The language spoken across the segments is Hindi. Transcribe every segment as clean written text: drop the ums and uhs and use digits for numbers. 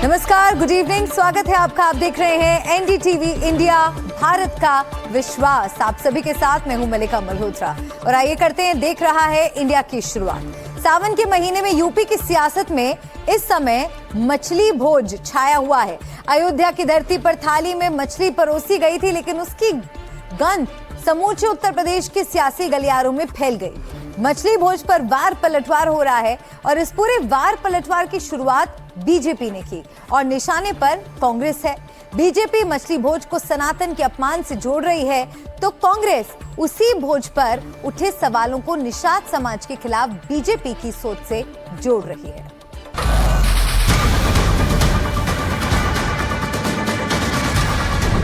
नमस्कार, गुड इवनिंग, स्वागत है आपका। आप देख रहे हैं एनडीटीवी इंडिया, भारत का विश्वास। आप सभी के साथ मैं हूं मलिका मल्होत्रा और आइए करते हैं देख रहा है इंडिया की शुरुआत। सावन के महीने में यूपी की सियासत में इस समय मछली भोज छाया हुआ है। अयोध्या की धरती पर थाली में मछली परोसी गई थी, लेकिन उसकी गंध समूचे उत्तर प्रदेश के सियासी गलियारों में फैल गई। मछली भोज पर वार पलटवार हो रहा है और इस पूरे वार पलटवार की शुरुआत बीजेपी ने की और निशाने पर कांग्रेस है। बीजेपी मछली भोज को सनातन के अपमान से जोड़ रही है, तो कांग्रेस उसी भोज पर उठे सवालों को निषाद समाज के खिलाफ बीजेपी की सोच से जोड़ रही है।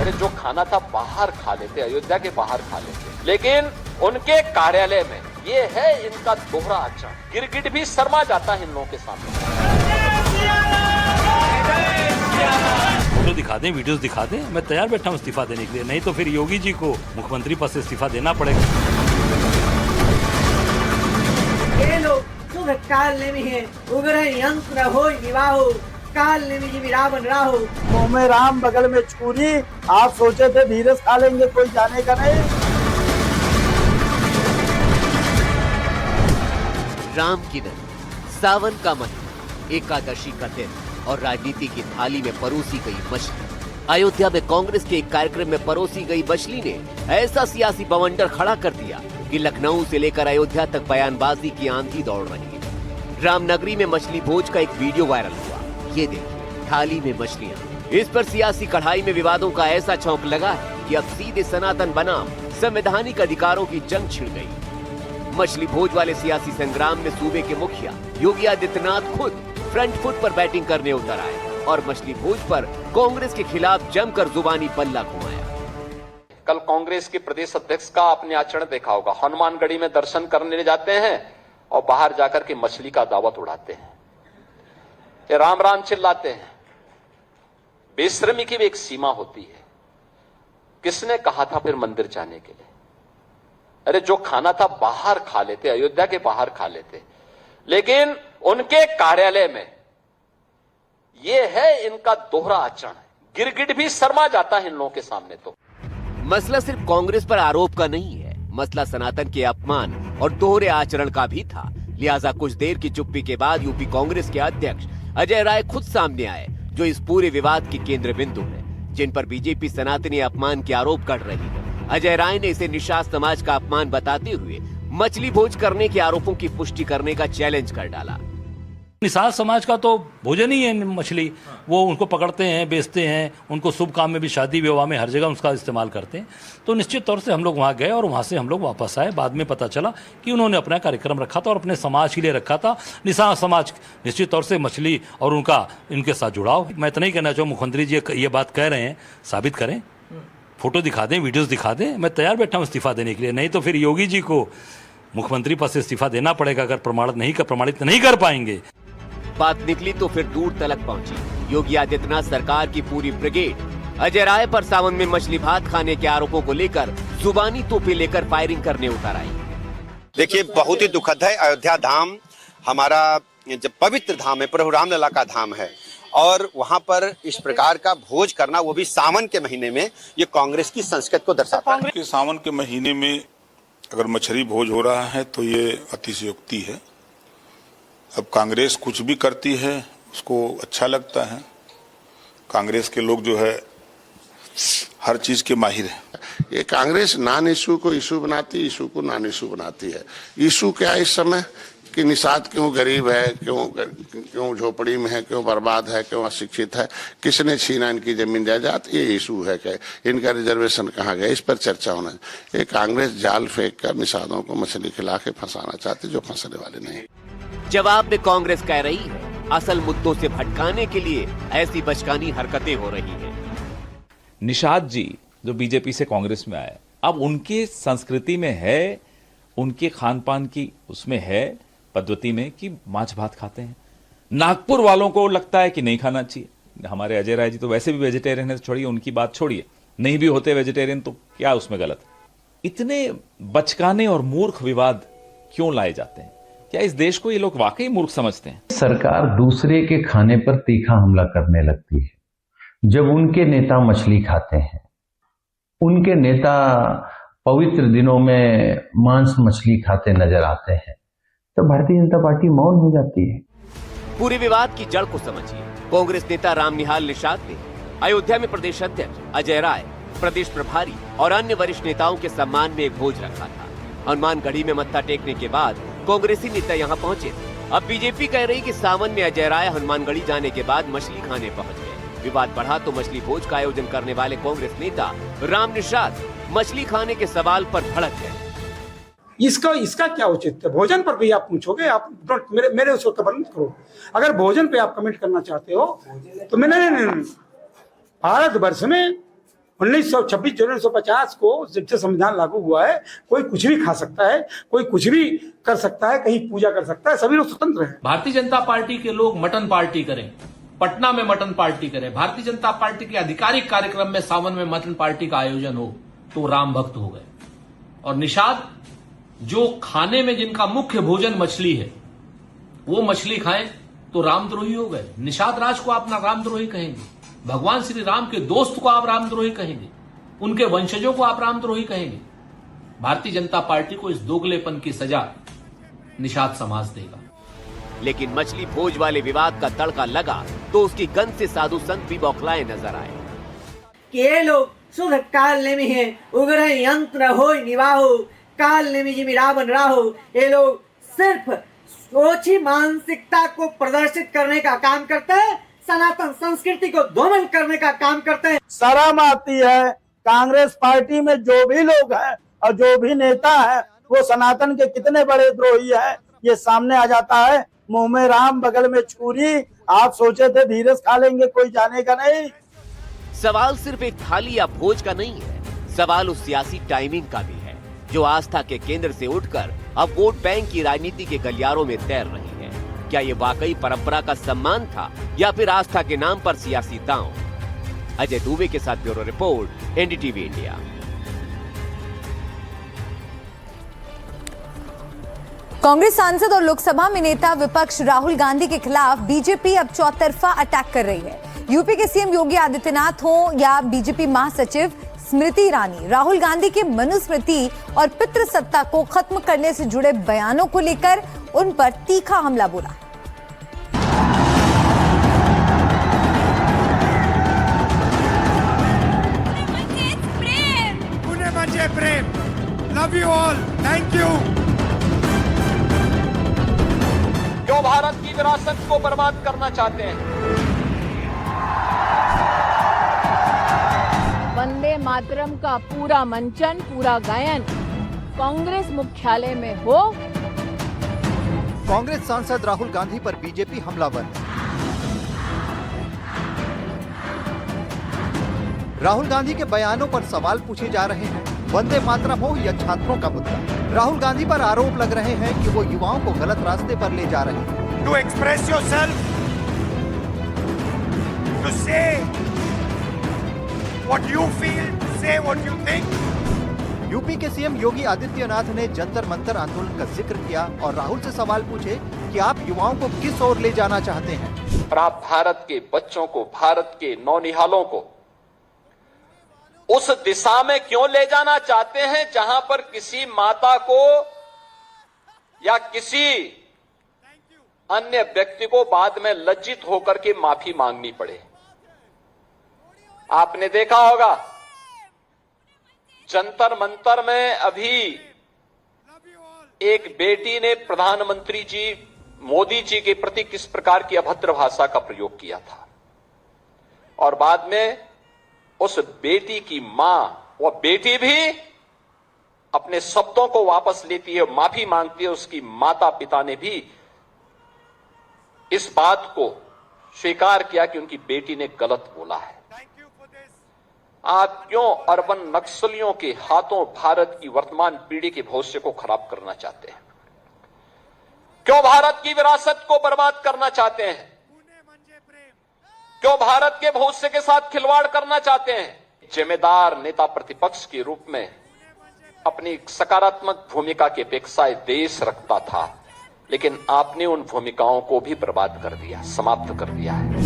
अरे जो खाना था बाहर खा लेते, अयोध्या के बाहर खा लेते, लेकिन उनके कार्यालय में ये है इनका दोहरा आचरण। गिरगिट भी शर्मा जाता है इन लोगों के सामने। फोटो दिखा दें, वीडियोस दिखा दें, मैं तैयार बैठा हूं इस्तीफा देने के लिए। नहीं तो फिर योगी जी को मुख्यमंत्री पद से इस्तीफा देना पड़ेगा। ये लोग शुभ काल नेमि उग्र यंत्र हो विवाहो काल नेमि जी रावण राहो। मुंह में राम बगल में छुरी, आप सोचे थे धीरज खा लेंगे, कोई जाने का नहीं। राम की नगरी, सावन का महीना, एकादशी का दिन और राजनीति की थाली में परोसी गई मछली। अयोध्या में कांग्रेस के एक कार्यक्रम में परोसी गई मछली ने ऐसा सियासी बवंडर खड़ा कर दिया कि लखनऊ से लेकर अयोध्या तक बयानबाजी की आंधी दौड़ रही है। रामनगरी में मछली भोज का एक वीडियो वायरल हुआ। ये देखिए, थाली में मछलियां। इस पर सियासी कढ़ाई में विवादों का ऐसा छौंक लगा है कि अब सीधे सनातन बनाम संवैधानिक अधिकारों की जंग छिड़ गई। मछली भोज वाले सियासी संग्राम में सूबे के मुखिया योगी आदित्यनाथ खुद फ्रंट फुट पर बैटिंग करने उतर आए और मछली भोज पर कांग्रेस के खिलाफ जमकर जुबानी बल्ला घुमाया। कल कांग्रेस के प्रदेश अध्यक्ष का आपने आचरण देखा होगा। हनुमानगढ़ी में दर्शन करने जाते हैं और बाहर जाकर के मछली का दावत उड़ाते हैं, ये राम राम चिल्लाते हैं। बेशर्मी की भी एक सीमा होती है। किसने कहा था फिर मंदिर जाने के लिए? अरे जो खाना था बाहर खा लेते, अयोध्या के बाहर खा लेते, लेकिन उनके कार्यालय में ये है इनका दोहरा आचरण। गिरगिट भी शर्मा जाता है इन लोगों के सामने। तो मसला सिर्फ कांग्रेस पर आरोप का नहीं है, मसला सनातन के अपमान और दोहरे आचरण का भी था। लिहाजा कुछ देर की चुप्पी के बाद यूपी कांग्रेस के अध्यक्ष अजय राय खुद सामने आए, जो इस पूरे विवाद के केंद्र बिंदु है, जिन पर बीजेपी सनातनी अपमान के आरोप कर रही है। अजय राय ने इसे निषाद समाज का अपमान बताते हुए मछली भोज करने के आरोपों की पुष्टि करने का चैलेंज कर डाला। निषाद समाज का तो भोजन ही है मछली। वो उनको पकड़ते हैं, बेचते हैं, उनको शुभ काम में भी, शादी विवाह में, हर जगह उसका इस्तेमाल करते हैं। तो निश्चित तौर से हम लोग वहाँ गए और वहाँ से हम लोग वापस आए। बाद में पता चला कि उन्होंने अपना कार्यक्रम रखा था और अपने समाज के लिए रखा था। निषाद समाज निश्चित तौर से मछली और उनका इनके साथ जुड़ाव। मैं इतना ही कहना चाहूँ, मुख्यमंत्री जी ये बात कह रहे हैं, साबित करें, फोटो दिखा दें, वीडियोस दिखा दें, मैं तैयार बैठा हूं इस्तीफा देने के लिए। नहीं तो फिर योगी जी को मुख्यमंत्री पद से इस्तीफा देना पड़ेगा अगर प्रमाणित नहीं कर पाएंगे। बात निकली तो फिर दूर तलक पहुंची। योगी आदित्यनाथ सरकार की पूरी ब्रिगेड अजय राय पर सावन में मछली भात खाने के आरोपों को लेकर जुबानी तोपे लेकर फायरिंग करने उतर आई। देखिए, बहुत ही दुखद है। अयोध्या धाम हमारा जब पवित्र धाम है, प्रभु रामलला का धाम है, और वहां पर इस प्रकार का भोज करना, वो भी सावन के महीने में, ये कांग्रेस की संस्कृति को दर्शाता है। सावन के महीने में अगर मछली भोज हो रहा है तो ये अतिशयोक्ति है। अब कांग्रेस कुछ भी करती है उसको अच्छा लगता है। कांग्रेस के लोग जो है हर चीज के माहिर है। ये कांग्रेस नॉन इशू को इशू बनाती है, इशू को नॉन इशू बनाती है। इशू क्या है इस समय कि निषाद क्यों गरीब है, क्यों झोपड़ी में है, क्यों बर्बाद है, क्यों अशिक्षित है, किसने छीना इनकी जमीन जायदाद, ये इशू है। क्या इनका रिजर्वेशन कहाँ गया, इस पर चर्चा होना है। ये कांग्रेस जाल फेंक कर निषादों को मछली खिला के फंसाना चाहती, जो फंसने वाले नहीं। जवाब में कांग्रेस कह रही है, असल मुद्दों से भटकाने के लिए ऐसी बचकानी हरकतें हो रही है। निषाद जी जो बीजेपी से कांग्रेस में आए, अब उनकी संस्कृति में है, उनके खान पान की उसमें है पद्धति में कि मांस भात खाते हैं। नागपुर वालों को लगता है कि नहीं खाना चाहिए। हमारे अजय राय जी तो वैसे भी वेजिटेरियन है, छोड़िए उनकी बात, छोड़िए, नहीं भी होते वेजिटेरियन तो क्या उसमें गलत। इतने बचकाने और मूर्ख विवाद क्यों लाए जाते हैं? क्या इस देश को ये लोग वाकई मूर्ख समझते हैं? सरकार दूसरे के खाने पर तीखा हमला करने लगती है। जब उनके नेता मछली खाते हैं, उनके नेता पवित्र दिनों में मांस मछली खाते नजर आते हैं, तो भारतीय जनता पार्टी मौन हो जाती है। पूरे विवाद की जड़ को समझिए। कांग्रेस नेता रामनिहाल निषाद ने अयोध्या में प्रदेश अध्यक्ष अजय राय, प्रदेश प्रभारी और अन्य वरिष्ठ नेताओं के सम्मान में एक भोज रखा था। हनुमानगढ़ी में मत्था टेकने के बाद कांग्रेसी नेता यहां पहुंचे। अब बीजेपी कह रही कि सावन में अजय राय हनुमानगढ़ी जाने के बाद मछली खाने पहुंच गए। विवाद बढ़ा तो मछली भोज का आयोजन करने वाले कांग्रेस नेता राम निषाद मछली खाने के सवाल पर भड़क गए। इसका क्या उचित है? भोजन पर भी आप पूछोगे, आप मेरे उसको कमेंट मत करो। अगर भोजन पे आप कमेंट करना चाहते हो तो मैंने भारत वर्ष में 1926 जनवरी 1950 को जब से संविधान लागू हुआ है, कोई कुछ भी खा सकता है, कोई कुछ भी कर सकता है, कहीं पूजा कर सकता है, सभी लोग स्वतंत्र हैं। भारतीय जनता पार्टी के लोग मटन पार्टी करें, पटना में मटन पार्टी करें, भारतीय जनता पार्टी के आधिकारिक कार्यक्रम में सावन में मटन पार्टी का आयोजन हो तो राम भक्त हो गए। और निषाद जो खाने में जिनका मुख्य भोजन मछली है, वो मछली खाएं तो रामद्रोही हो गए। निषाद राज को आप ना रामद्रोही कहेंगे, भगवान श्री राम के दोस्त को आप रामद्रोही कहेंगे, उनके वंशजों को आप रामद्रोही कहेंगे। भारतीय जनता पार्टी को इस दोगलेपन की सजा निषाद समाज देगा। लेकिन मछली भोज वाले विवाद का तड़का लगा तो उसकी गंध से साधु संत भी बौखलाए नजर आए। ये लोग शुभ काल नेमि है, उग्र यंत्र हो निवाहो, काल नेमि जिमि रावण राहो। ये लोग सिर्फ सोची मानसिकता को प्रदर्शित करने का काम करते हैं, सनातन संस्कृति को ध्वंस करने का काम करते हैं। शर्म आती है। कांग्रेस पार्टी में जो भी लोग हैं और जो भी नेता है, वो सनातन के कितने बड़े द्रोही है, ये सामने आ जाता है। मुंह में राम बगल में छुरी। आप सोचे थे धीरज खा लेंगे, कोई जानेगा नहीं। सवाल सिर्फ एक थाली या भोज का नहीं है, सवाल उस सियासी टाइमिंग का भी है जो आस्था के केंद्र से उठकर अब वोट बैंक की राजनीति के गलियारों में तैर रही है। क्या ये वाकई परंपरा का सम्मान था या फिर आस्था के नाम पर सियासी दांव? अजय दुबे के साथ bureau report, NDTV India. Congress सांसद और लोकसभा में नेता विपक्ष राहुल गांधी के खिलाफ बीजेपी अब चौतरफा अटैक कर रही है। यूपी के सीएम योगी आदित्यनाथ हो या बीजेपी महासचिव स्मृति ईरानी, राहुल गांधी के मनुस्मृति और पितृसत्ता को खत्म करने से जुड़े बयानों को लेकर उन पर तीखा हमला बोला है। Love you all, thank you. क्यों भारत की विरासत को बर्बाद करना चाहते हैं? वंदे मातरम का पूरा मंचन, पूरा गायन कांग्रेस मुख्यालय में हो। कांग्रेस सांसद राहुल गांधी पर बीजेपी हमलावर। राहुल गांधी के बयानों पर सवाल पूछे जा रहे हैं। वंदे मातरम हो या छात्रों का मुद्दा, राहुल गांधी पर आरोप लग रहे हैं कि वो युवाओं को गलत रास्ते पर ले जा रहे हैं। टू एक्सप्रेस योरसेल्फ, टू से व्हाट यू फील, टू से व्हाट यू थिंक। यूपी के सीएम योगी आदित्यनाथ ने जंतर मंतर आंदोलन का जिक्र किया और राहुल से सवाल पूछे कि आप युवाओं को किस ओर ले जाना चाहते हैं। और आप भारत के बच्चों को, भारत के नौनिहालों को उस दिशा में क्यों ले जाना चाहते हैं जहां पर किसी माता को या किसी अन्य व्यक्ति को बाद में लज्जित होकर के माफी मांगनी पड़े? आपने देखा होगा जंतर मंतर में अभी एक बेटी ने प्रधानमंत्री जी मोदी जी के प्रति किस प्रकार की अभद्र भाषा का प्रयोग किया था, और बाद में उस बेटी की मां, वह बेटी भी अपने शब्दों को वापस लेती है, माफी मांगती है। उसकी माता पिता ने भी इस बात को स्वीकार किया कि उनकी बेटी ने गलत बोला है। आप क्यों अर्बन नक्सलियों के हाथों भारत की वर्तमान पीढ़ी के भविष्य को खराब करना चाहते हैं? क्यों भारत की विरासत को बर्बाद करना चाहते हैं? क्यों भारत के भविष्य के साथ खिलवाड़ करना चाहते हैं? जिम्मेदार नेता प्रतिपक्ष के रूप में अपनी सकारात्मक भूमिका की अपेक्षा देश रखता था। लेकिन आपने उन भूमिकाओं को भी बर्बाद कर दिया, समाप्त कर दिया है।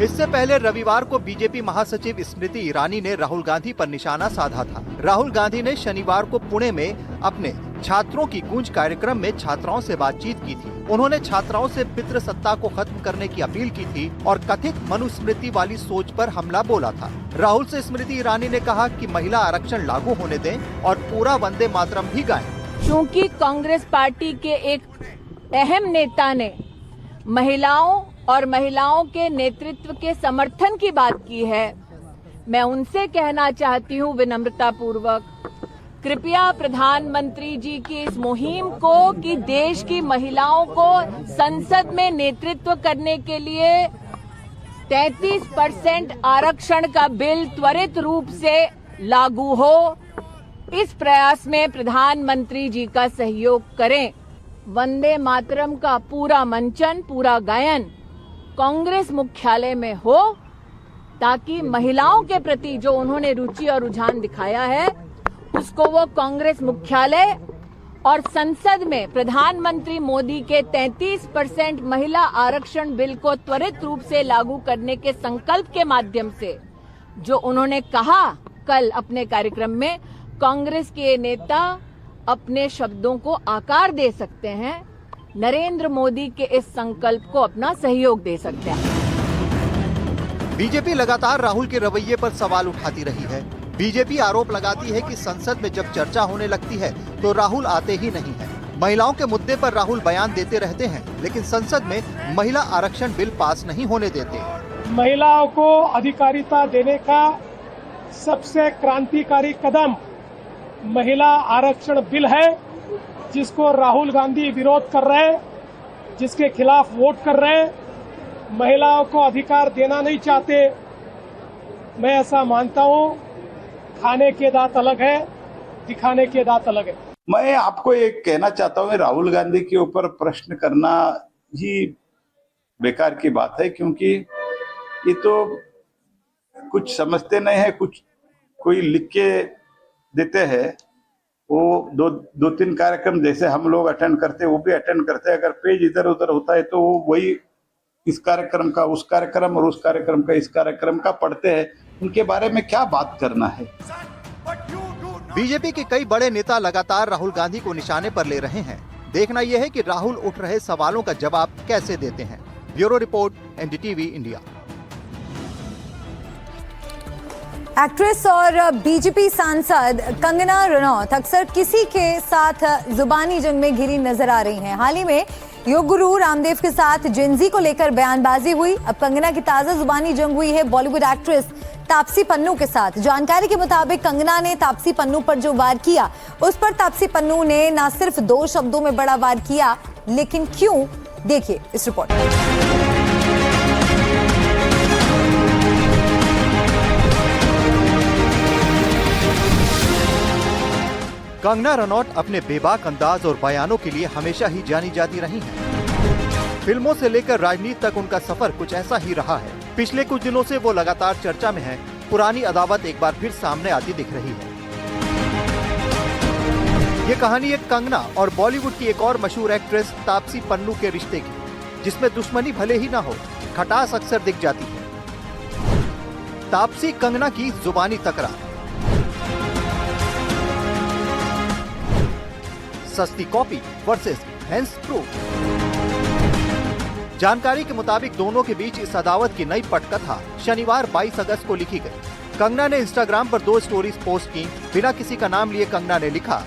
इससे पहले रविवार को बीजेपी महासचिव स्मृति ईरानी ने राहुल गांधी पर निशाना साधा था। राहुल गांधी ने शनिवार को पुणे में अपने छात्रों की गूंज कार्यक्रम में छात्राओं से बातचीत की थी। उन्होंने छात्राओं से पितृसत्ता को खत्म करने की अपील की थी और कथित मनुस्मृति वाली सोच पर हमला बोला था। राहुल से स्मृति ईरानी ने कहा कि महिला आरक्षण लागू होने दें और पूरा वंदे मातरम भी गाएं। क्योंकि कांग्रेस पार्टी के एक अहम नेता ने महिलाओं और महिलाओं के नेतृत्व के समर्थन की बात की है, मैं उनसे कहना चाहती हूँ विनम्रता पूर्वक, कृपया प्रधानमंत्री जी की इस मुहिम को कि देश की महिलाओं को संसद में नेतृत्व करने के लिए 33% आरक्षण का बिल त्वरित रूप से लागू हो, इस प्रयास में प्रधानमंत्री जी का सहयोग करें। वंदे मातरम का पूरा मंचन, पूरा गायन कांग्रेस मुख्यालय में हो, ताकि महिलाओं के प्रति जो उन्होंने रुचि और रुझान दिखाया है उसको वो कांग्रेस मुख्यालय और संसद में प्रधानमंत्री मोदी के 33% महिला आरक्षण बिल को त्वरित रूप से लागू करने के संकल्प के माध्यम से, जो उन्होंने कहा कल अपने कार्यक्रम में, कांग्रेस के नेता अपने शब्दों को आकार दे सकते हैं, नरेंद्र मोदी के इस संकल्प को अपना सहयोग दे सकते हैं। बीजेपी लगातार राहुल के रवैये पर सवाल उठाती रही है। बीजेपी आरोप लगाती है कि संसद में जब चर्चा होने लगती है तो राहुल आते ही नहीं है। महिलाओं के मुद्दे पर राहुल बयान देते रहते हैं, लेकिन संसद में महिला आरक्षण बिल पास नहीं होने देते। महिलाओं को अधिकारिता देने का सबसे क्रांतिकारी कदम महिला आरक्षण बिल है, जिसको राहुल गांधी विरोध कर रहे हैं, जिसके खिलाफ वोट कर रहे हैं। महिलाओं को अधिकार देना नहीं चाहते। मैं ऐसा मानता हूं, खाने के दांत अलग है, दिखाने के दांत अलग है। मैं आपको एक कहना चाहता हूं, राहुल गांधी के ऊपर प्रश्न करना ही बेकार की बात है, क्योंकि ये तो कुछ समझते नहीं है। कुछ कोई लिख के देते हैं, वो दो तीन कार्यक्रम जैसे हम लोग अटेंड करते हैं वो भी अटेंड करते हैं। अगर पेज इधर उधर होता है तो वो वही इस कार्यक्रम का उस कार्यक्रम और उस कार्यक्रम का इस कार्यक्रम का पढ़ते हैं। उनके बारे में क्या बात करना है। बीजेपी के कई बड़े नेता लगातार राहुल गांधी को निशाने पर ले रहे हैं। देखना यह है कि राहुल उठ रहे सवालों का जवाब कैसे देते हैं। Bureau report, NDTV India. Actress और बीजेपी सांसद कंगना रनौत अक्सर किसी के साथ जुबानी जंग में घिरी नजर आ रही हैं। हाल ही में योग गुरु रामदेव के साथ जेंजी को लेकर बयानबाजी हुई। अब कंगना की ताजा जुबानी जंग हुई है बॉलीवुड एक्ट्रेस तापसी पन्नू के साथ। जानकारी के मुताबिक कंगना ने तापसी पन्नू पर जो वार किया, उस पर तापसी पन्नू ने न सिर्फ 2 शब्दों में बड़ा वार किया, लेकिन क्यों, देखिए इस रिपोर्ट में। कंगना रनौत अपने बेबाक अंदाज और बयानों के लिए हमेशा ही जानी जाती रही हैं। फिल्मों से लेकर राजनीति तक उनका सफर कुछ ऐसा ही रहा है। पिछले कुछ दिनों से वो लगातार चर्चा में है। पुरानी अदावत एक बार फिर सामने आती दिख रही है। ये कहानी एक कंगना और बॉलीवुड की एक और मशहूर एक्ट्रेस तापसी पन्नू के रिश्ते की, जिसमें दुश्मनी भले ही ना हो, खटास अक्सर दिख जाती है। तापसी कंगना की जुबानी तकरार, सस्ती कॉपी वर्सेस हैंड्स प्रूफ। जानकारी के मुताबिक दोनों के बीच इस अदावत की नई पटकथा शनिवार 22 अगस्त को लिखी गई। कंगना ने इंस्टाग्राम पर 2 स्टोरीज पोस्ट की। बिना किसी का नाम लिए कंगना ने लिखा,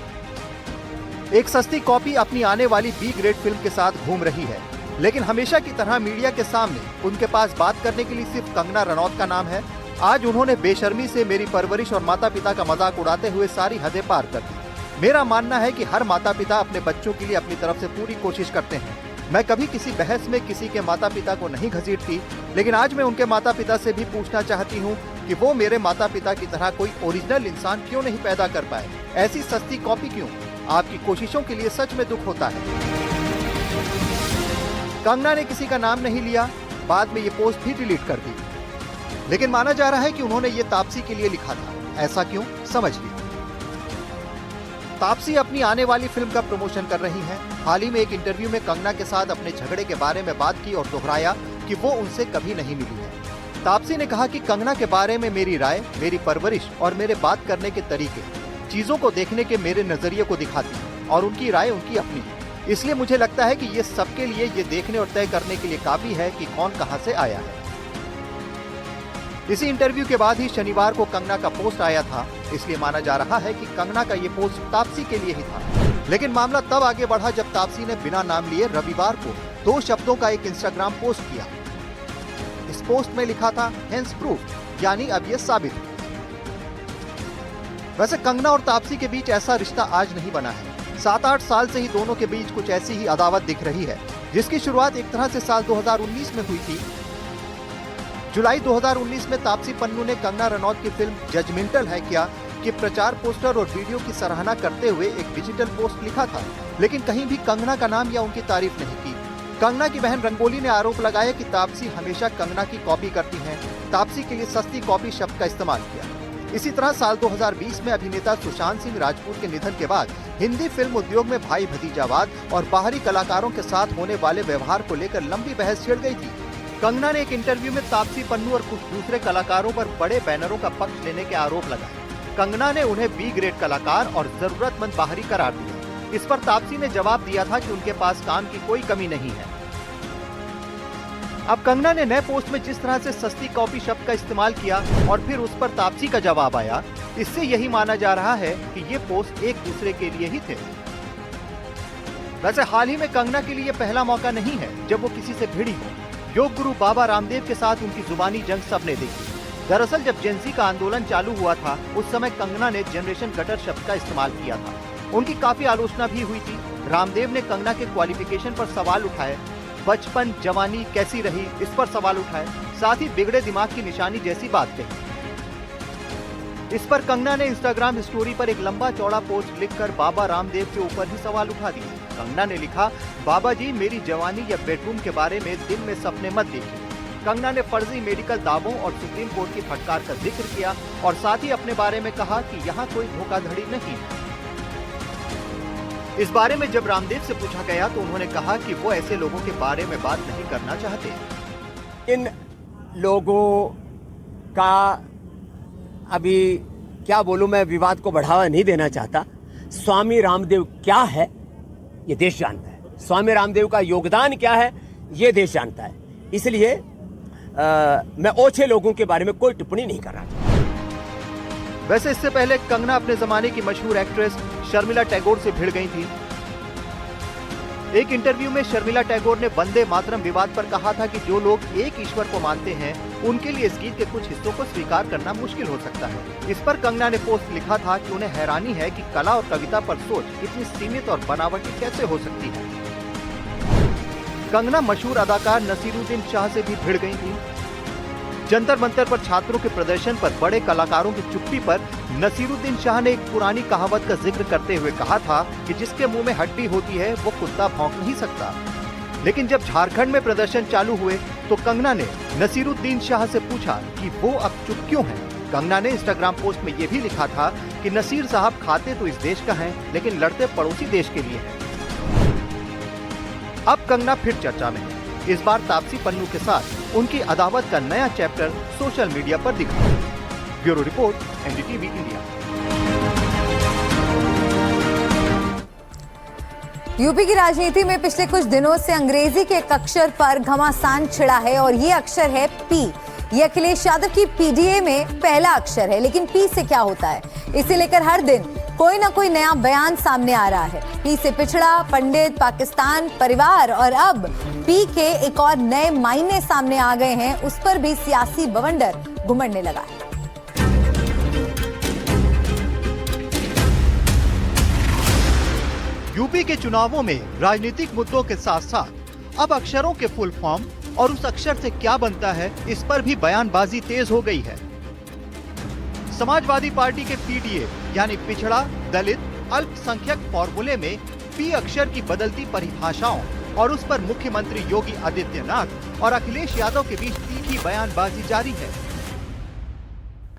एक सस्ती कॉपी अपनी आने वाली बी ग्रेड फिल्म के साथ घूम रही है, लेकिन हमेशा की तरह मीडिया के सामने उनके पास बात करने के लिए सिर्फ कंगना रनौत का नाम है। आज उन्होंने बेशर्मी से मेरी परवरिश और माता पिता का मजाक उड़ाते हुए सारी हदें पार कर दी। मेरा मानना है कि हर माता पिता अपने बच्चों के लिए अपनी तरफ से पूरी कोशिश करते हैं। मैं कभी किसी बहस में किसी के माता पिता को नहीं घसीटती, लेकिन आज मैं उनके माता पिता से भी पूछना चाहती हूँ कि वो मेरे माता पिता की तरह कोई ओरिजिनल इंसान क्यों नहीं पैदा कर पाए, ऐसी सस्ती कॉपी क्यों। आपकी कोशिशों के लिए सच में दुख होता है। कंगना ने किसी का नाम नहीं लिया, बाद में ये पोस्ट भी डिलीट कर दी, लेकिन माना जा रहा है कि उन्होंने ये तापसी के लिए लिखा था। ऐसा क्यों, समझ लीजिए। तापसी अपनी आने वाली फिल्म का प्रमोशन कर रही हैं। हाल ही में एक इंटरव्यू में कंगना के साथ अपने झगड़े के बारे में बात की और दोहराया कि वो उनसे कभी नहीं मिली है। तापसी ने कहा कि कंगना के बारे में मेरी राय, मेरी परवरिश और मेरे बात करने के तरीके चीजों को देखने के मेरे नजरिए को दिखाती है और उनकी राय उनकी अपनी है। इसलिए मुझे लगता है कि ये सबके लिए ये देखने और तय करने के लिए काफी है कि कौन कहां से आया है। इसी इंटरव्यू के बाद ही शनिवार को कंगना का पोस्ट आया था, इसलिए माना जा रहा है कि कंगना का ये पोस्ट तापसी के लिए ही था। लेकिन मामला तब आगे बढ़ा जब तापसी ने बिना नाम लिए रविवार को 2 शब्दों का एक इंस्टाग्राम पोस्ट किया। इस पोस्ट में लिखा था हेंस प्रूफ, यानी अब ये साबित है। वैसे कंगना और तापसी के बीच ऐसा रिश्ता आज नहीं बना है। 7-8 साल से ही दोनों के बीच कुछ ऐसी ही अदावत दिख रही है, जिसकी शुरुआत एक तरह से साल 2019 में हुई थी। जुलाई 2019 में तापसी पन्नू ने कंगना रनौत की फिल्म जजमेंटल है क्या के प्रचार पोस्टर और वीडियो की सराहना करते हुए एक डिजिटल पोस्ट लिखा था, लेकिन कहीं भी कंगना का नाम या उनकी तारीफ नहीं की। कंगना की बहन रंगोली ने आरोप लगाया कि तापसी हमेशा कंगना की कॉपी करती हैं, तापसी के लिए सस्ती कॉपी शब्द का इस्तेमाल किया। इसी तरह साल 2020 में अभिनेता सुशांत सिंह राजपूत के निधन के बाद हिंदी फिल्म उद्योग में भाई भतीजावाद और बाहरी कलाकारों के साथ होने वाले व्यवहार को लेकर लंबी बहस छिड़ गई थी। कंगना ने एक इंटरव्यू में तापसी पन्नू और कुछ दूसरे कलाकारों पर बड़े बैनरों का पक्ष लेने के आरोप लगाए। कंगना ने उन्हें बी ग्रेड कलाकार और जरूरतमंद बाहरी करार दिया। इस पर तापसी ने जवाब दिया था कि उनके पास काम की कोई कमी नहीं है। अब कंगना ने नए पोस्ट में जिस तरह से सस्ती कॉपी शब्द का इस्तेमाल किया और फिर उस पर तापसी का जवाब आया, इससे यही माना जा रहा है कि ये पोस्ट एक दूसरे के लिए ही थे। वैसे हाल ही में कंगना के लिए पहला मौका नहीं है जब वो किसी से भिड़ी हो। योग गुरु बाबा रामदेव के साथ उनकी जुबानी जंग सबने देखी। दरअसल जब जेनजी का आंदोलन चालू हुआ था, उस समय कंगना ने जनरेशन गटर शब्द का इस्तेमाल किया था। उनकी काफी आलोचना भी हुई थी। रामदेव ने कंगना के क्वालिफिकेशन पर सवाल उठाए, बचपन जवानी कैसी रही इस पर सवाल उठाए, साथ ही बिगड़े दिमाग की निशानी जैसी बात कही। इस पर कंगना ने इंस्टाग्राम स्टोरी पर एक लंबा चौड़ा पोस्ट लिखकर बाबा रामदेव के ऊपर ही सवाल उठा दिए। कंगना ने लिखा, बाबा जी मेरी जवानी या बेडरूम के बारे में दिन में सपने मत देखिए। कंगना ने फर्जी मेडिकल दावों और सुप्रीम कोर्ट की फटकार का जिक्र किया और साथ ही अपने बारे में कहा कि यहाँ कोई धोखाधड़ी नहीं है। इस बारे में जब रामदेव से पूछा गया तो उन्होंने कहा कि वो ऐसे लोगों के बारे में बात नहीं करना चाहते। इन लोगों का अभी क्या बोलूं, मैं विवाद को बढ़ावा नहीं देना चाहता। स्वामी रामदेव क्या है ये देश जानता है, स्वामी रामदेव का योगदान क्या है ये देश जानता है। इसलिए मैं ओछे लोगों के बारे में कोई टिप्पणी नहीं करना चाहता। वैसे इससे पहले कंगना अपने जमाने की मशहूर एक्ट्रेस शर्मिला टैगोर से भिड़ गई थी। एक इंटरव्यू में शर्मिला टैगोर ने वंदे मातरम विवाद पर कहा था कि जो लोग एक ईश्वर को मानते हैं उनके लिए इस गीत के कुछ हिस्सों को स्वीकार करना मुश्किल हो सकता है। इस पर कंगना ने पोस्ट लिखा था कि उन्हें हैरानी है कि कला और कविता पर सोच इतनी सीमित और बनावटी कैसे हो सकती है। कंगना मशहूर अदाकार नसीरुद्दीन शाह से भी भिड़ गई थी। जंतर मंतर पर छात्रों के प्रदर्शन पर बड़े कलाकारों की चुप्पी पर नसीरुद्दीन शाह ने एक पुरानी कहावत का जिक्र करते हुए कहा था कि जिसके मुंह में हड्डी होती है वो कुत्ता भौंक नहीं सकता। लेकिन जब झारखंड में प्रदर्शन चालू हुए तो कंगना ने नसीरुद्दीन शाह से पूछा कि वो अब चुप क्यों हैं। कंगना ने इंस्टाग्राम पोस्ट में ये भी लिखा था कि नसीर साहब खाते तो इस देश का हैं, लेकिन लड़ते पड़ोसी देश के लिए हैं। अब कंगना फिर चर्चा में है। इस बार तापसी पन्नू के साथ उनकी अदावत का नया चैप्टर सोशल मीडिया पर दिखा। Bureau report, NDTV India. UP की राजनीति में पिछले कुछ दिनों से अंग्रेजी के एक अक्षर पर घमासान छिड़ा है और ये अक्षर है पी। ये अखिलेश यादव की पीडीए में पहला अक्षर है, लेकिन पी से क्या होता है इसे लेकर हर दिन कोई ना कोई नया बयान सामने आ रहा है। पी से पिछड़ा, पंडित, पाकिस्तान, परिवार और अब पी के एक और नए मायने सामने आ गए हैं, उस पर भी सियासी बवंडर घुमड़ने लगा है। यूपी के चुनावों में राजनीतिक मुद्दों के साथ साथ अब अक्षरों के फुल फॉर्म और उस अक्षर से क्या बनता है इस पर भी बयानबाजी तेज हो गई है। समाजवादी पार्टी के पीडीए यानी पिछड़ा, दलित, अल्पसंख्यक फॉर्मूले में पी अक्षर की बदलती परिभाषाओं और उस पर मुख्यमंत्री योगी आदित्यनाथ और अखिलेश यादव के बीच तीखी बयानबाजी जारी है।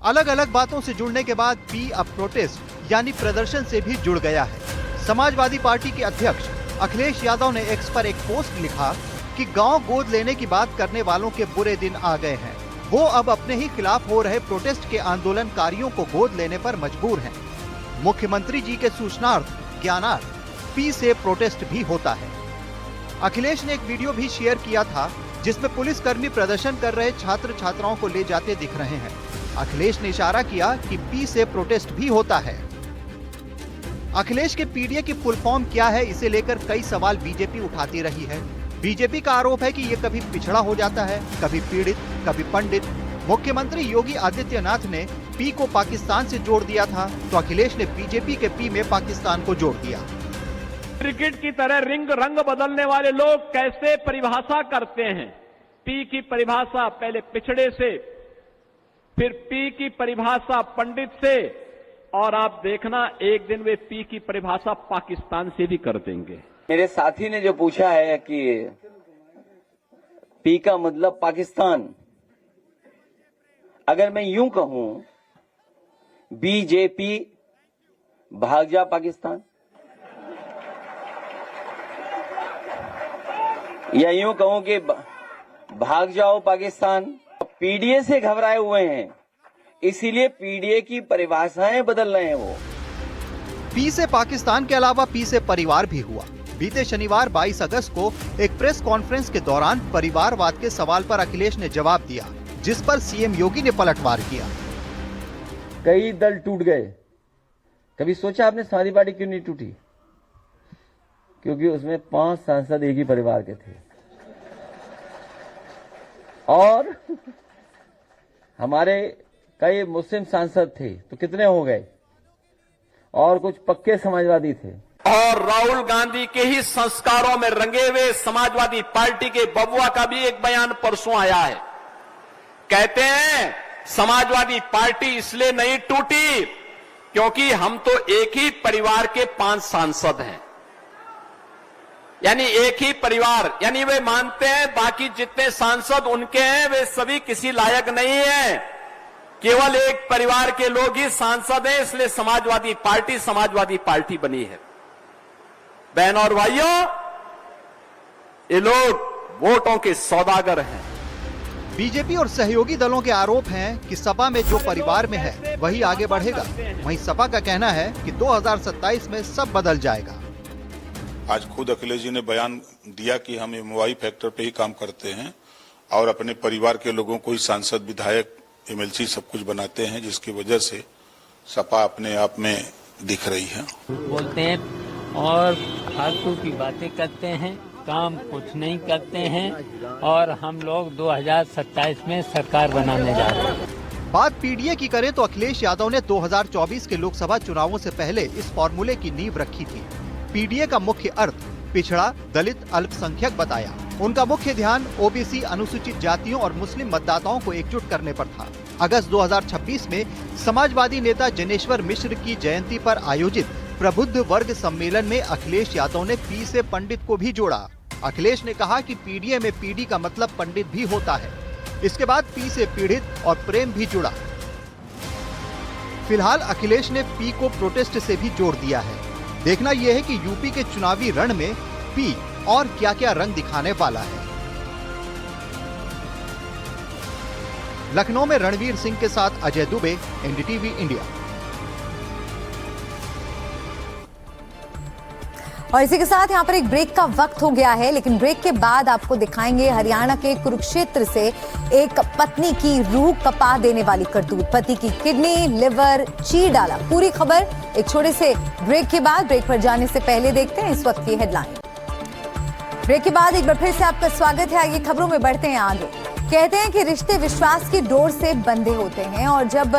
अलग अलग बातों से जुड़ने के बाद पी अब प्रोटेस्ट यानी प्रदर्शन से भी जुड़ गया है। समाजवादी पार्टी के अध्यक्ष अखिलेश यादव ने एक्स पर एक पोस्ट लिखा कि गांव गोद लेने की बात करने वालों के बुरे दिन आ गए हैं। वो अब अपने ही खिलाफ हो रहे प्रोटेस्ट के आंदोलनकारियों को गोद लेने पर मजबूर हैं। मुख्यमंत्री जी के सूचनार्थ ज्ञानार्थ पी से प्रोटेस्ट भी होता है। अखिलेश ने एक वीडियो भी शेयर किया था जिसमें पुलिसकर्मी प्रदर्शन कर रहे छात्र छात्राओं को ले जाते दिख रहे हैं। अखिलेश ने इशारा किया कि पी से प्रोटेस्ट भी होता है। अखिलेश के पीडीए की फुल फॉर्म क्या है, इसे लेकर कई सवाल बीजेपी उठाती रही है। बीजेपी का आरोप है कि ये कभी पिछड़ा हो जाता है, कभी पीड़ित, कभी पंडित। मुख्यमंत्री योगी आदित्यनाथ ने पी को पाकिस्तान से जोड़ दिया था, तो अखिलेश ने बीजेपी के पी में पाकिस्तान को जोड़ दिया। क्रिकेट की तरह रंग बदलने वाले लोग कैसे परिभाषा करते हैं। पी की परिभाषा पहले पिछड़े से, फिर पी की परिभाषा पंडित से, और आप देखना एक दिन वे पी की परिभाषा पाकिस्तान से भी कर देंगे। मेरे साथी ने जो पूछा है कि पी का मतलब पाकिस्तान, अगर मैं यूं कहूं बीजेपी भाग जा पाकिस्तान, या यूं कहूं कि भाग जाओ पाकिस्तान, पीडीए से घबराए हुए हैं, इसीलिए पीडीए की परिभाषाएं बदल रहे हैं। वो पी से पाकिस्तान के अलावा पी से परिवार भी हुआ। बीते शनिवार 22 अगस्त को एक प्रेस कॉन्फ्रेंस के दौरान परिवारवाद के सवाल पर अखिलेश ने जवाब दिया, जिस पर सीएम योगी ने पलटवार किया। कई दल टूट गए, कभी सोचा आपने समाजवादी पार्टी क्यों नहीं टूटी? क्योंकि उसमें 5 सांसद एक ही परिवार के थे, और हमारे कई मुस्लिम सांसद थे, तो कितने हो गए, और कुछ पक्के समाजवादी थे। और राहुल गांधी के ही संस्कारों में रंगे हुए समाजवादी पार्टी के बबुआ का भी एक बयान परसों आया है। कहते हैं समाजवादी पार्टी इसलिए नहीं टूटी क्योंकि हम तो एक ही परिवार के 5 सांसद हैं, यानी एक ही परिवार, यानी वे मानते हैं बाकी जितने सांसद उनके हैं वे सभी किसी लायक नहीं है, केवल एक परिवार के लोग ही सांसद हैं, इसलिए समाजवादी पार्टी बनी है। बहनों और भाइयों, ये लोग वोटों के सौदागर हैं। बीजेपी और सहयोगी दलों के आरोप हैं कि सपा में जो परिवार में है वही आगे बढ़ेगा। वहीं सपा का कहना है कि 2027 में सब बदल जाएगा। आज खुद अखिलेश जी ने बयान दिया कि हम एमओआई फैक्टर पे ही काम करते हैं और अपने परिवार के लोगों को ही सांसद, विधायक, एमएलसी सब कुछ बनाते हैं, जिसकी वजह से सपा अपने आप में दिख रही है। बोलते हैं और फालतू की बातें करते हैं, काम कुछ नहीं करते हैं, और हम लोग 2027 में सरकार बनाने जा रहे हैं। बात पीडीए की करें तो अखिलेश यादव ने 2024 के लोकसभा चुनावों से पहले इस फॉर्मूले की नींव रखी थी। पीडीए का मुख्य अर्थ पिछड़ा, दलित, अल्पसंख्यक बताया। उनका मुख्य ध्यान ओबीसी, अनुसूचित जातियों और मुस्लिम मतदाताओं को एकजुट करने पर था। अगस्त 2026 में समाजवादी नेता जनेश्वर मिश्र की जयंती पर आयोजित प्रबुद्ध वर्ग सम्मेलन में अखिलेश यादव ने पी से पंडित को भी जोड़ा। अखिलेश ने कहा कि पीडीए में पीडी का मतलब पंडित भी होता है। इसके बाद पी से पीड़ित और प्रेम भी जुड़ा। फिलहाल अखिलेश ने पी को प्रोटेस्ट से भी जोड़ दिया है। देखना यह है कि यूपी के चुनावी रण में पी और क्या क्या रंग दिखाने वाला है। लखनऊ में रणवीर सिंह के साथ अजय दुबे, एनडीटीवी इंडिया। और इसी के साथ यहाँ पर एक ब्रेक का वक्त हो गया है, लेकिन ब्रेक के बाद आपको दिखाएंगे हरियाणा के कुरुक्षेत्र से एक पत्नी की रूह कपा देने वाली करतूत। पति की किडनी, लिवर चीर डाला। पूरी खबर एक छोटे से ब्रेक के बाद। ब्रेक पर जाने से पहले देखते हैं इस वक्त की हेडलाइन। ब्रेक के बाद एक बार फिर से आपका स्वागत है। आइए खबरों में बढ़ते हैं आगे। कहते हैं कि रिश्ते विश्वास की डोर से बंधे होते हैं, और जब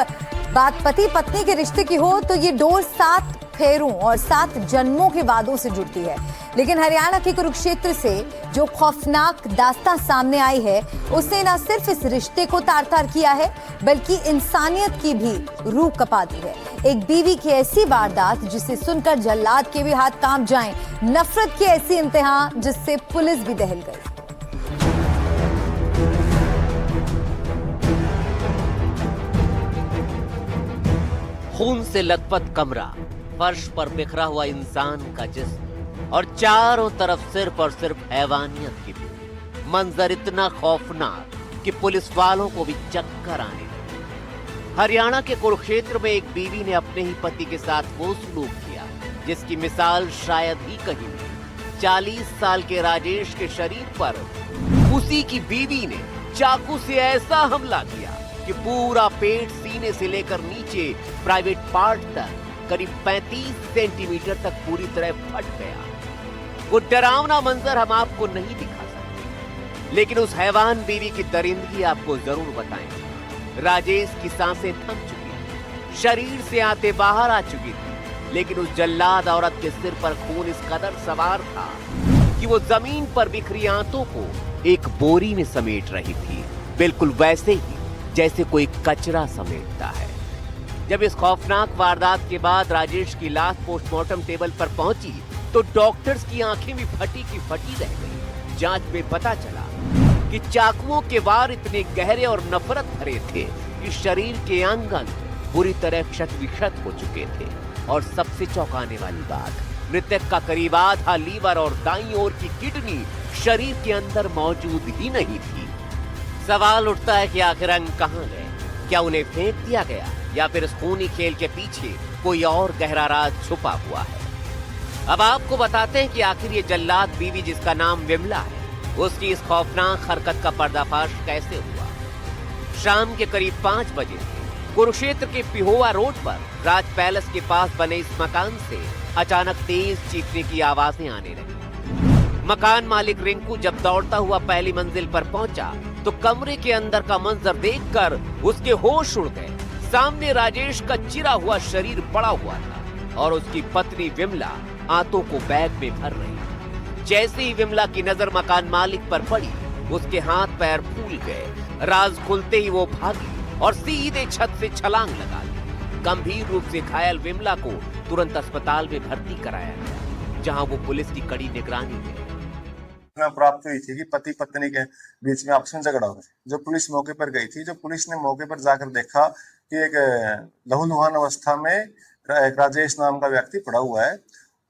बात पति पत्नी के रिश्ते की हो तो ये डोर 7 फेरों और 7 जन्मों के वादों से जुड़ती है। लेकिन हरियाणा के कुरुक्षेत्र से जो खौफनाक दास्तां सामने आई है, उसने न सिर्फ इस रिश्ते को तार-तार किया है, बल्कि इंसानियत की भी रूह कपा दी है। एक बीवी की ऐसी वारदात जिसे सुनकर जल्लाद के भी हाथ कांप जाएं, नफरत की ऐसी इंतहा जिससे पुलिस भी दहल गई। खून से लथपथ कमरा, फर्श पर बिखरा हुआ इंसान का जिस्म और चारों तरफ सिर्फ और सिर्फ हैवानियत की बू। मंजर इतना खौफनाक कि पुलिस वालों को भी चक्कर आने लगे। हरियाणा के कुरुक्षेत्र में एक बीवी ने अपने ही पति के साथ वो सलूक किया जिसकी मिसाल शायद ही कहीं नहीं। 40 साल के राजेश के शरीर पर उसी की बीवी ने चाकू से ऐसा हमला किया कि पूरा पेट सीने से लेकर नीचे प्राइवेट पार्ट तक करीब 35 सेंटीमीटर तक पूरी तरह फट गया। वो डरावना मंजर हम आपको नहीं दिखा सकते, लेकिन उस हैवान बीवी की दरिंदगी आपको जरूर बताएंगे। राजेश की सांसें थम चुकी थी, शरीर से आते बाहर आ चुकी थी, लेकिन उस जल्लाद औरत के सिर पर खून इस कदर सवार था कि वो जमीन पर बिखरी आंतों को एक बोरी में समेट रही थी, बिल्कुल वैसे ही जैसे कोई कचरा समेटता है। जब इस खौफनाक वारदात के बाद राजेश की लाश पोस्टमार्टम टेबल पर पहुंची तो डॉक्टर्स की आंखें भी फटी की फटी रह गई। जांच में पता चला कि चाकुओं के वार इतने गहरे और नफरत भरे थे कि शरीर के अंग बुरी तरह क्षत विक्षत हो चुके थे। और सबसे चौंकाने वाली बात, मृतक का करीब आधा लीवर और दाईं ओर की किडनी शरीर के अंदर मौजूद ही नहीं थी। सवाल उठता है कि आखिर अंग कहां गए? क्या उन्हें फेंक दिया गया या फिर इस खूनी खेल के पीछे कोई और गहरा राज छुपा हुआ है? अब आपको बताते हैं कि आखिर ये जल्लाद बीवी जिसका नाम विमला है, उसकी इस खौफनाक हरकत का पर्दाफाश कैसे हुआ। शाम के करीब 5 बजे कुरुक्षेत्र के पिहोवा रोड पर राज पैलेस के पास बने इस मकान से अचानक तेज चीखने की आवाजें आने लगी। मकान मालिक रिंकू जब दौड़ता हुआ पहली मंजिल पर पहुंचा तो कमरे के अंदर का मंजर देखकर उसके होश उड़ गए। सामने राजेश का चिरा हुआ शरीर पड़ा हुआ था और उसकी पत्नी विमला आंतों को बैग में भर रही। जैसे ही विमला की नजर मकान मालिक पर पड़ी, उसके हाथ पैर फूल गए। राज खुलते ही वो भागी और सीधे छत से छलांग लगा दी। गंभीर रूप से घायल विमला को तुरंत अस्पताल में भर्ती कराया गया, जहां वो पुलिस की कड़ी निगरानी में प्राप्त हुई थी कि पति पत्नी के बीच में आपस में झगड़ा हो गया। जो पुलिस मौके पर गई थी, जो पुलिस ने मौके पर जाकर देखा कि एक लहूलुहान अवस्था में एक राजेश नाम का व्यक्ति पड़ा हुआ है,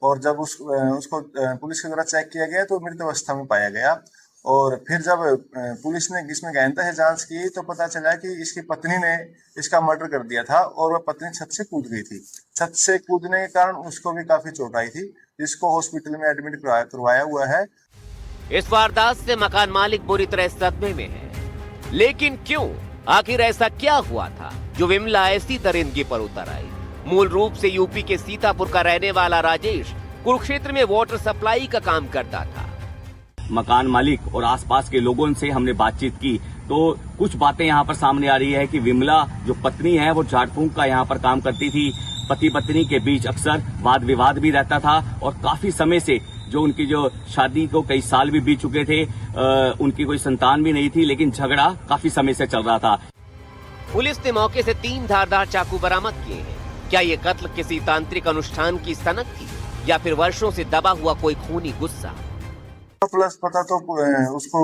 और जब उसको पुलिस के द्वारा चेक किया गया तो मृत अवस्था में पाया गया। और फिर जब पुलिस ने इसमें गहनता से जांच की तो पता चला कि इसकी पत्नी ने इसका मर्डर कर दिया था और वह पत्नी छत से कूद गई थी। छत से कूदने के कारण उसको भी काफी चोट आई थी, जिसको हॉस्पिटल में एडमिट करवाया हुआ है। इस वारदात से मकान मालिक बुरी तरह सदमे में है, लेकिन क्यों? आखिर ऐसा क्या हुआ था जो विमला ऐसी दरिंदगी पर उतर आई? मूल रूप से यूपी के सीतापुर का रहने वाला राजेश कुरुक्षेत्र में वाटर सप्लाई का काम करता था। मकान मालिक और आसपास के लोगों से हमने बातचीत की तो कुछ बातें यहाँ पर सामने आ रही है कि विमला जो पत्नी है वो झाड़ फूंक का यहाँ पर काम करती थी। पति पत्नी के बीच अक्सर वाद विवाद भी रहता था और काफी समय से जो उनकी जो शादी को कई साल भी बीत चुके थे, उनकी कोई संतान भी नहीं थी, लेकिन झगड़ा काफी समय से चल रहा था। पुलिस ने मौके से 3 धारदार चाकू बरामद किए हैं। क्या ये कत्ल किसी तांत्रिक अनुष्ठान की सनक थी या फिर वर्षों से दबा हुआ कोई खूनी गुस्सा? प्लस पता तो उसको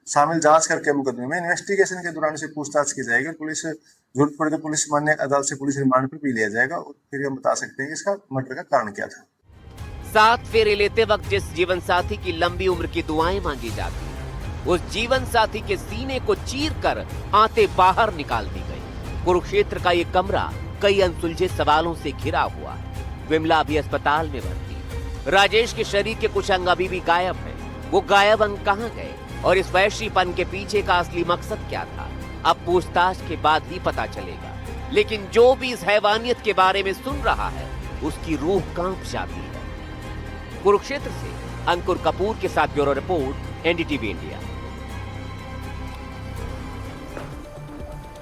शामिल जांच करके मुकदमे में इन्वेस्टिगेशन के दौरान से पूछताछ की जाएगी। पुलिस जरूरत पड़े तो पुलिस मान्य अदालत से पुलिस रिमांड पर भी लिया जाएगा और फिर हम बता सकते हैं कि इसका मर्डर का कारण क्या था। 7 फेरे लेते वक्त जिस जीवन साथी की लंबी उम्र की दुआएं मांगी जाती, उस जीवन साथी के सीने को चीरकर आंतें बाहर निकाल दी गई। कुरुक्षेत्र का ये कमरा कई अनसुलझे सवालों से घिरा हुआ है। विमला अभी अस्पताल में भर्ती। राजेश के शरीर के कुछ अंग अभी भी गायब हैं। वो गायब अंग कहां गए और इस वैश्यपन के पीछे का असली मकसद क्या था, अब पूछताछ के बाद ही पता चलेगा। लेकिन जो भी इस हैवानियत के बारे में सुन रहा है, उसकी रूह कांप जाती है। कुरुक्षेत्र से अंकुर कपूर के साथ ब्यूरो रिपोर्ट, एनडीटीवी इंडिया।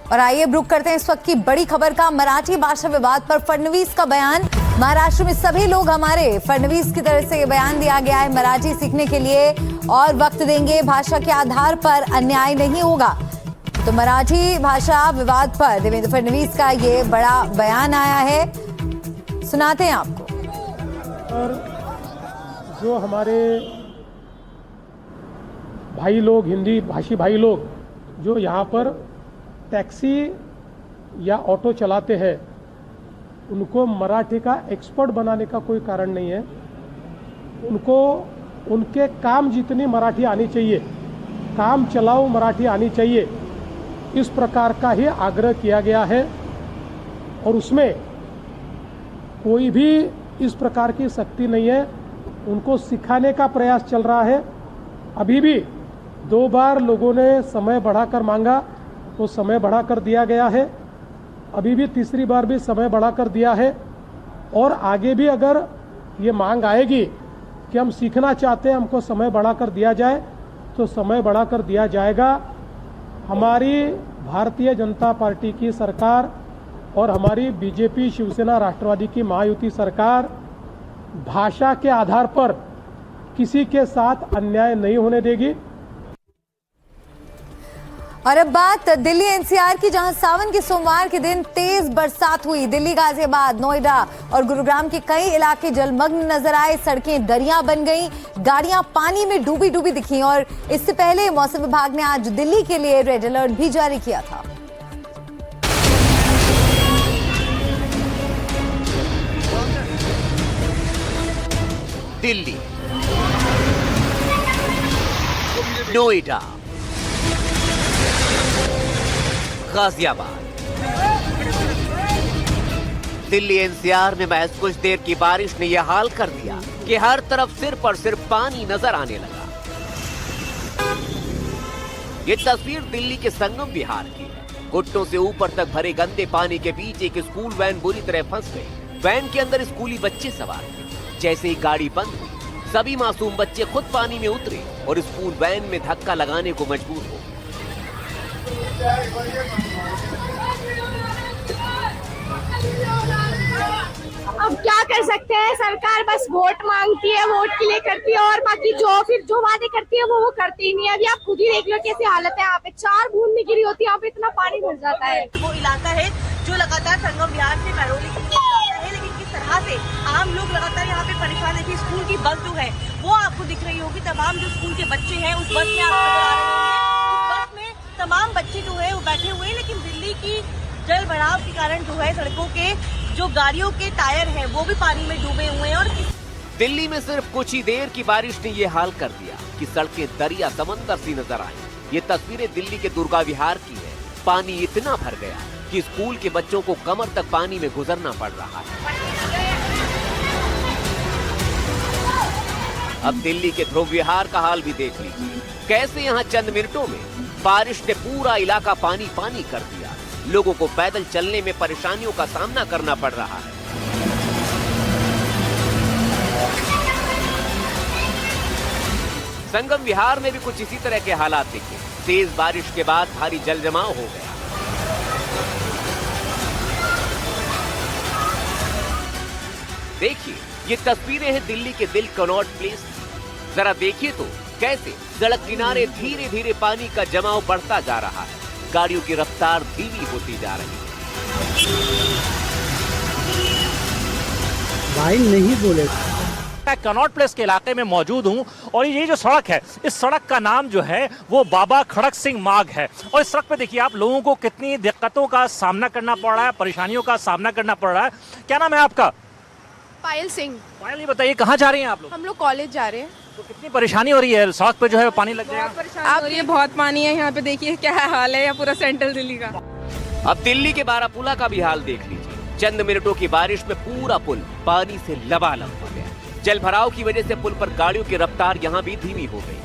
और आइए रुक करते हैं इस वक्त की बड़ी खबर का। मराठी भाषा विवाद पर फडणवीस का बयान। महाराष्ट्र में सभी लोग हमारे, फडणवीस की तरफ से ये बयान दिया गया है। मराठी सीखने के लिए और वक्त देंगे, भाषा के आधार पर अन्याय नहीं होगा। तो मराठी भाषा विवाद पर देवेंद्र फडणवीस का ये बड़ा बयान आया है, सुनाते हैं आपको। और जो हमारे भाई लोग, हिंदी भाषी भाई लोग जो यहाँ पर टैक्सी या ऑटो चलाते हैं, उनको मराठी का एक्सपर्ट बनाने का कोई कारण नहीं है। उनको उनके काम जितनी मराठी आनी चाहिए, काम चलाओ मराठी आनी चाहिए, इस प्रकार का ही आग्रह किया गया है। और उसमें कोई भी इस प्रकार की सख्ती नहीं है। उनको सिखाने का प्रयास चल रहा है। अभी भी 2 बार लोगों ने समय बढ़ाकर मांगा तो समय बढ़ाकर दिया गया है। अभी भी तीसरी बार भी समय बढ़ाकर दिया है। और आगे भी अगर ये मांग आएगी कि हम सीखना चाहते हैं, हमको समय बढ़ाकर दिया जाए, तो समय बढ़ाकर दिया जाएगा। हमारी भारतीय जनता पार्टी की सरकार और हमारी बीजेपी, शिवसेना, राष्ट्रवादी की महायुति सरकार भाषा के आधार पर किसी के साथ अन्याय नहीं होने देगी। और अब बात दिल्ली एनसीआर की, जहां सावन के सोमवार के दिन तेज बरसात हुई। दिल्ली, गाजियाबाद, नोएडा और गुरुग्राम के कई इलाके जलमग्न नजर आए। सड़कें दरिया बन गईं, गाड़ियां पानी में डूबी डूबी दिखीं। और इससे पहले मौसम विभाग ने आज दिल्ली के लिए रेड अलर्ट भी जारी किया था। दिल्ली, नोएडा, गाजियाबाद। दिल्ली एनसीआर में महज कुछ देर की बारिश ने यह हाल कर दिया कि हर तरफ सिर्फ और सिर्फ पानी नजर आने लगा। ये तस्वीर दिल्ली के संगम विहार की है। घुटनों से ऊपर तक भरे गंदे पानी के बीच एक स्कूल वैन बुरी तरह फंस गई। वैन के अंदर स्कूली बच्चे सवार थे। जैसे ही गाड़ी बंद हुई, सभी मासूम बच्चे खुद पानी में उतरे और स्कूल वैन में धक्का लगाने को मजबूर हो। अब क्या कर सकते हैं, सरकार बस वोट मांगती है, वोट के लिए करती है, और बाकी जो वादे करती है वो करती ही नहीं है। अभी आप खुद ही देख लो कैसी हालत है। यहाँ पे 4 बूंद गिरी होती है, यहाँ पे इतना पानी भर जाता है। वो इलाका है जो लगातार संगम विहार से महरौली की तरफ जाता है, लेकिन किस तरह से आम लोग लगातार यहाँ पे परेशान है। स्कूल की बस जो है वो आपको दिख रही होगी। तमाम जो स्कूल के बच्चे हैं उस बस में आप नजर आ रहे होंगे। उस बस में तमाम बच्चे जो है वो बैठे हुए हैं, लेकिन दिल्ली की जल भराव के कारण जो है सड़कों के जो गाड़ियों के टायर हैं वो भी पानी में डूबे हुए हैं। और दिल्ली में सिर्फ कुछ ही देर की बारिश ने ये हाल कर दिया कि सड़कें दरिया समंदर सी नजर आई। ये तस्वीरें दिल्ली के दुर्गा विहार की है। पानी इतना भर गया कि स्कूल के बच्चों को कमर तक पानी में गुजरना पड़ रहा है। अब दिल्ली के ध्रुव विहार का हाल भी देख लीजिए। कैसे यहाँ चंद मिनटों में बारिश ने पूरा इलाका पानी पानी कर दिया। लोगों को पैदल चलने में परेशानियों का सामना करना पड़ रहा है। संगम विहार में भी कुछ इसी तरह के हालात दिखे। तेज बारिश के बाद भारी जल जमाव हो गया। देखिए, ये तस्वीरें हैं दिल्ली के दिल कनॉट प्लेस की। जरा देखिए तो कैसे सड़क किनारे धीरे धीरे पानी का जमाव बढ़ता जा रहा है। गाड़ियों की रफ्तार धीमी होती जा रही है। भाई नहीं बोले। मैं कनॉट प्लेस के इलाके में मौजूद हूं और ये जो सड़क है, इस सड़क का नाम जो है वो बाबा खड़क सिंह मार्ग है। और इस सड़क पे देखिए आप लोगों को कितनी दिक्कतों का सामना करना पड़ रहा है, परेशानियों का सामना करना पड़ रहा है। क्या नाम है आपका? पायल सिंह। पायल, ये बताइए कहाँ जा रही हैं आप लोग? हम लोग कॉलेज जा रहे हैं। तो कितनी परेशानी हो रही है? सड़क पे जो है पानी लग जाएगा। आप ये बहुत पानी है यहाँ पे, देखिए क्या हाल है यहाँ पूरा सेंट्रल दिल्ली का। अब दिल्ली के बारापुला का भी हाल देख लीजिए। चंद मिनटों की बारिश में पूरा पुल पानी से लबालब हो गया। जल भराव की वजह से पुल पर गाड़ियों की रफ्तार यहाँ भी धीमी हो गई।